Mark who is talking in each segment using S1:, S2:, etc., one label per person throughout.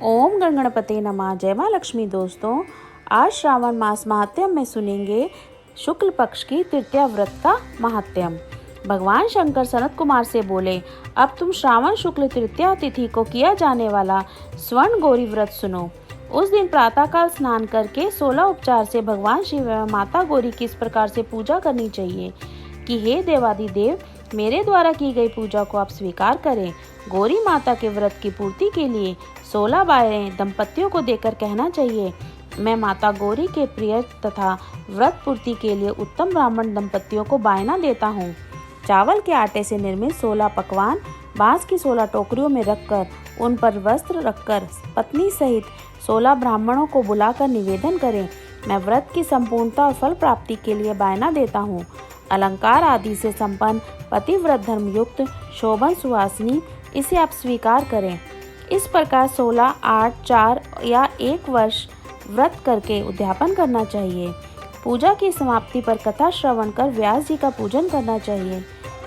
S1: ओम गणगणपते नमः। जय माँ लक्ष्मी। दोस्तों, आज श्रावण मास महात्म्य में सुनेंगे शुक्ल पक्ष की तृतीया व्रत का महात्म्य। भगवान शंकर सनत कुमार से बोले, अब तुम श्रावण शुक्ल तृतीया तिथि को किया जाने वाला स्वर्ण गौरी व्रत सुनो। उस दिन प्रातःकाल स्नान करके 16 उपचार से भगवान शिव एवं माता गौरी की इस प्रकार से पूजा करनी चाहिए कि हे देवादिदेव, मेरे द्वारा की गई पूजा को आप स्वीकार करें। गौरी माता के व्रत की पूर्ति के लिए 16 बारें दंपतियों को देकर कहना चाहिए, मैं माता गौरी के प्रिय तथा व्रत पूर्ति के लिए उत्तम ब्राह्मण दंपतियों को बायना देता हूँ। चावल के आटे से निर्मित 16 पकवान बांस की 16 टोकरियों में रखकर उन पर वस्त्र रखकर पत्नी सहित 16 ब्राह्मणों को बुलाकर निवेदन करें, मैं व्रत की संपूर्णता और फल प्राप्ति के लिए बायना देता हूँ। अलंकार आदि से संपन्न पतिव्रत धर्मयुक्त शोभन सुहासिनी, इसे आप स्वीकार करें। इस प्रकार 16, 8, 4 या 1 वर्ष व्रत करके उद्यापन करना चाहिए। पूजा की समाप्ति पर कथा श्रवण कर व्यास जी का पूजन करना चाहिए।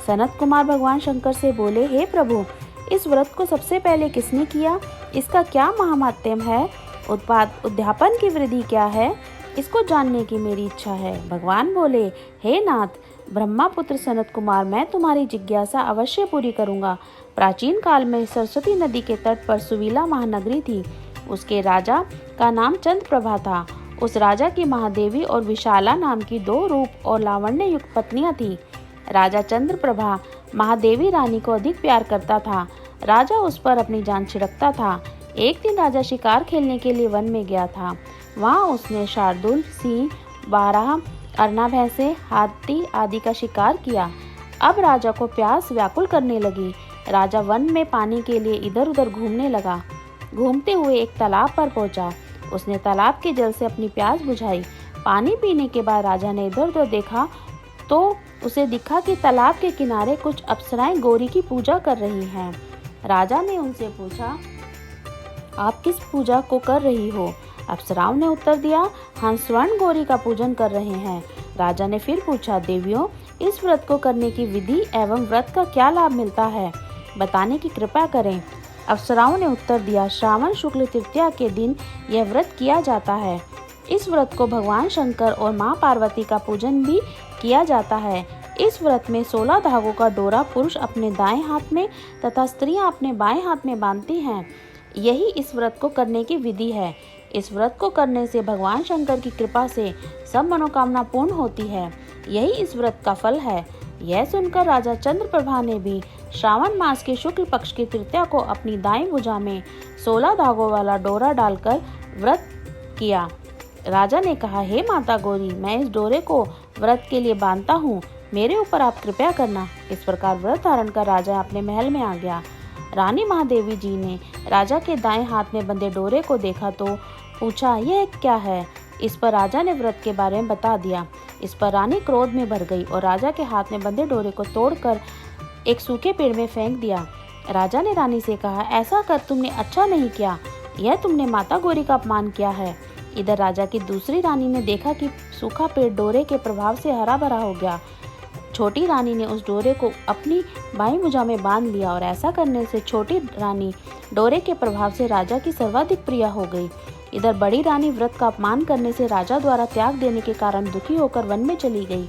S1: सनत कुमार भगवान शंकर से बोले, हे प्रभु, इस व्रत को सबसे पहले किसने किया? इसका क्या महात्म्य है? उद्यापन की विधि क्या है? इसको जानने की मेरी इच्छा है। भगवान बोले, हे नाथ, ब्रह्मा पुत्र सनत कुमार, मैं तुम्हारी जिज्ञासा अवश्य पूरी करूंगा। प्राचीन काल में सरस्वती नदी के तट पर सुवीला महानगरी थी। उसके राजा का नाम चंद्रप्रभा था। उस राजा की महादेवी और विशाला नाम की 2 रूप और लावण्य युक्त पत्नियां थीं। राजा चंद्रप्रभा महादेवी रानी को अधिक प्यार करता था। राजा उस पर अपनी जान छिड़कता था। एक दिन राजा शिकार खेलने के लिए वन में गया था। वहाँ उसने शार्दुल, सिंह, बारह, अरना भैंसे, हाथी आदि का शिकार किया। अब राजा को प्यास व्याकुल करने लगी। राजा वन में पानी के लिए इधर उधर घूमने लगा। घूमते हुए एक तालाब पर पहुंचा। उसने तालाब के जल से अपनी प्यास बुझाई। पानी पीने के बाद राजा ने इधर उधर देखा तो उसे दिखा कि तालाब के किनारे कुछ अप्सराएं गौरी की पूजा कर रही हैं। राजा ने उनसे पूछा, आप किस पूजा को कर रही हो? अप्सराओं ने उत्तर दिया, हम स्वर्ण गौरी का पूजन कर रहे हैं। राजा ने फिर पूछा, देवियों, इस व्रत को करने की विधि एवं व्रत का क्या लाभ मिलता है, बताने की कृपा करें। अप्सराओं ने उत्तर दिया, श्रावण शुक्ल तृतीया के दिन यह व्रत किया जाता है। इस व्रत को भगवान शंकर और माँ पार्वती का पूजन भी किया जाता है। इस व्रत में 16 धागों का डोरा पुरुष अपने दाएं हाथ में तथा स्त्रियां अपने बाएं हाथ में बांधती हैं। यही इस व्रत को करने की विधि है। इस व्रत को करने से भगवान शंकर की कृपा से सब मनोकामना पूर्ण होती है। यही इस व्रत का फल है। यह सुनकर राजा चंद्रप्रभा ने भी श्रावण मास के शुक्ल पक्ष की तृतीया को अपनी दाईं भुजा में 16 धागों वाला डोरा डालकर व्रत किया। राजा ने कहा, हे माता गौरी, मैं इस डोरे को व्रत के लिए बांधता हूँ, मेरे ऊपर आप कृपा करना। इस प्रकार व्रत धारण कर राजा अपने महल में आ गया। रानी महादेवी जी ने राजा के दाएं हाथ में बंधे डोरे को देखा तो पूछा, यह क्या है? इस पर राजा ने व्रत के बारे में बता दिया। इस पर रानी क्रोध में भर गई और राजा के हाथ में बंधे डोरे को तोड़कर एक सूखे पेड़ में फेंक दिया। राजा ने रानी से कहा, ऐसा कर तुमने अच्छा नहीं किया, यह तुमने माता गौरी का अपमान किया है। इधर राजा की दूसरी रानी ने देखा कि सूखा पेड़ डोरे के प्रभाव से हरा भरा हो गया। छोटी रानी ने उस डोरे को अपनी बाईं भुजा में बांध लिया और ऐसा करने से छोटी रानी डोरे के प्रभाव से राजा की सर्वाधिक प्रिय हो गई। इधर बड़ी रानी व्रत का अपमान करने से राजा द्वारा त्याग देने के कारण दुखी होकर वन में चली गई।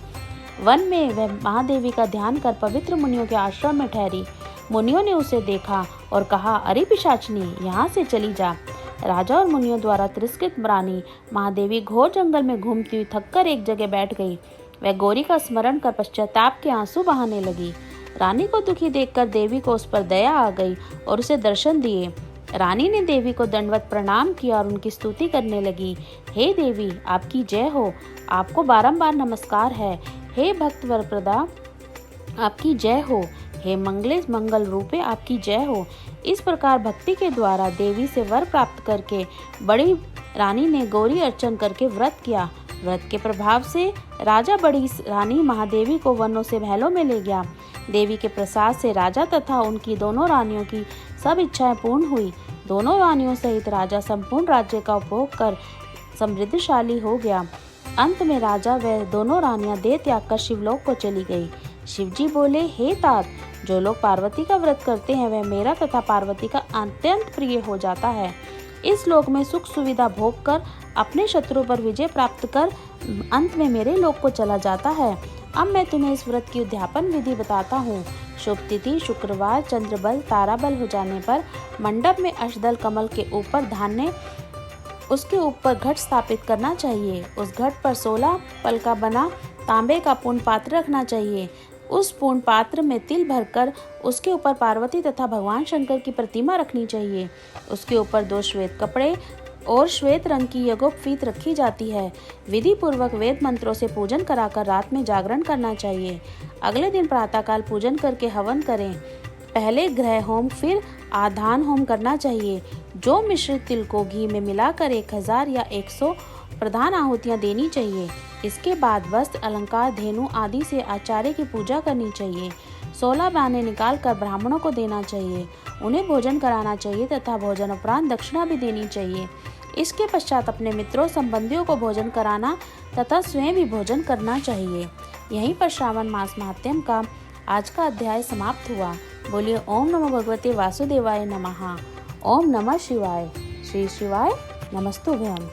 S1: वन में वह महादेवी का ध्यान कर पवित्र मुनियों के आश्रम में ठहरी। मुनियों ने उसे देखा और कहा, अरे पिशाचनी, यहाँ से चली जा। राजा और मुनियों द्वारा तिरस्कृत रानी महादेवी घोर जंगल में घूमती हुई थककर एक जगह बैठ गई। वह गौरी का स्मरण कर पश्चाताप के आंसू बहाने लगी। रानी को दुखी देखकर देवी को उस पर दया आ गई और उसे दर्शन दिए। रानी ने देवी को दंडवत प्रणाम किया और उनकी स्तुति करने लगी। हे देवी, आपकी जय हो, आपको बारंबार नमस्कार है। हे भक्त वरप्रदा, आपकी जय हो। हे मंगले मंगल रूपे, आपकी जय हो। इस प्रकार भक्ति के द्वारा देवी से वर प्राप्त करके बड़ी रानी ने गौरी अर्चन करके व्रत किया। व्रत के प्रभाव से राजा बड़ी रानी महादेवी को वनों से महलों में ले गया। देवी के प्रसाद से राजा तथा उनकी दोनों रानियों की सब इच्छाएं पूर्ण हुई। दोनों रानियों सहित राजा संपूर्ण राज्य का उपभोग कर समृद्धशाली हो गया। अंत में राजा व दोनों रानियां देह त्याग कर शिवलोक को चली गई। शिवजी बोले, हे तात, जो लोग पार्वती का व्रत करते हैं वह मेरा तथा पार्वती का अत्यंत प्रिय हो जाता है। इस लोक में सुख सुविधा भोग कर अपने शत्रु पर विजय प्राप्त कर अंत में मेरे लोक को चला जाता है। अब मैं तुम्हें इस व्रत की उद्यापन विधि बताता हूँ। शुभ तिथि शुक्रवार चंद्रबल ताराबल हो जाने पर मंडप में अष्टदल कमल के ऊपर धान्य उसके ऊपर घट स्थापित करना चाहिए। उस घट पर 16 पल का बना तांबे का पूर्ण पात्र रखना चाहिए। उस पूर्ण पात्र में तिल भरकर उसके ऊपर पार्वती तथा भगवान शंकर की प्रतिमा रखनी चाहिए। उसके ऊपर 2 श्वेत कपड़े और श्वेत रंग की यज्ञोपवीत रखी जाती है। विधि पूर्वक वेद मंत्रों से पूजन कराकर रात में जागरण करना चाहिए। अगले दिन प्रातःकाल पूजन करके हवन करें। पहले ग्रह होम फिर आधान होम करना चाहिए। जो मिश्रित तिल को घी में मिलाकर 1000 या 100 प्रधान आहुतियाँ देनी चाहिए। इसके बाद वस्त्र अलंकार धेनु आदि से आचार्य की पूजा करनी चाहिए। 16 बाने निकाल कर ब्राह्मणों को देना चाहिए। उन्हें भोजन कराना चाहिए तथा भोजन उपरांत दक्षिणा भी देनी चाहिए। इसके पश्चात अपने मित्रों संबंधियों को भोजन कराना तथा स्वयं भी भोजन करना चाहिए। यहीं पर श्रावण मास महात्म्य का आज का अध्याय समाप्त हुआ। बोलिए ओम नमो भगवते वासुदेवाय नमः। ओम नमः शिवाय। श्री शिवाय नमस्तुभ्यम।